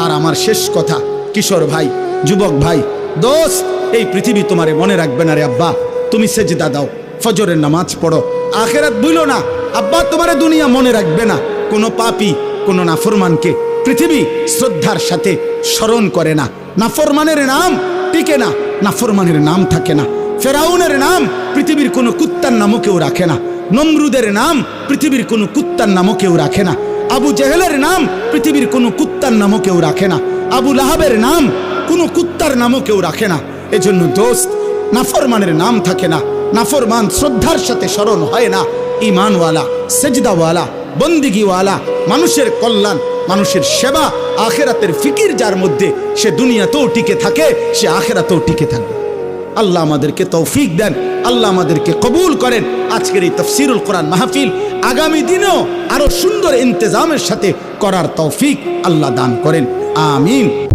আর আমার শেষ কথা, কিশোর ভাই, যুবক ভাই, দোস্ত, এই পৃথিবী তোমারে মনে রাখবে না রে আব্বা। তুমি সেজদা দাও, ফজরের নামাজ পড়ো, আখেরাত ভুলো না। আব্বা তোমারে দুনিয়া মনে রাখবে না। কোনো পাপী, কোনো নাফরমানকে পৃথিবী শ্রদ্ধার সাথে স্মরণ করে না। নাফরমানের নাম টিকে না, নাফরমানের নাম থাকে না। ফেরাউনের নাম পৃথিবীর কোনো কুত্তার নামও কেউ রাখে না। নমরুদের নাম পৃথিবীর কোনো কুত্তার নামও কেউ রাখে না। আবু জেহেলের নাম পৃথিবীর কোনো কুত্তার নামও কেউ রাখে না। আবু লাহাবের নাম কোনো কুত্তার নামও কেউ রাখে না। এজন্য দোস্ত, নাফরমানের নাম থাকে না, নাফরমান শ্রদ্ধার সাথে স্মরণ হয় না। ঈমানওয়ালা, সেজদাওয়ালা, বন্দিগিওয়ালা, মানুষের কল্যাণ, মানুষের সেবা, আখেরাতের ফিকির যার মধ্যে, সে দুনিয়াতেও টিকে থাকে, সে আখেরাতেও টিকে থাকবে। আল্লাহ আমাদেরকে তৌফিক দেন, আল্লাহ আমাদেরকে কবুল করেন। আজকের এই তাফসীরুল কোরআন মাহফিল আগামী দিনেও আরো সুন্দর ইন্তজামের সাথে করার তৌফিক আল্লাহ দান করেন। আমিন।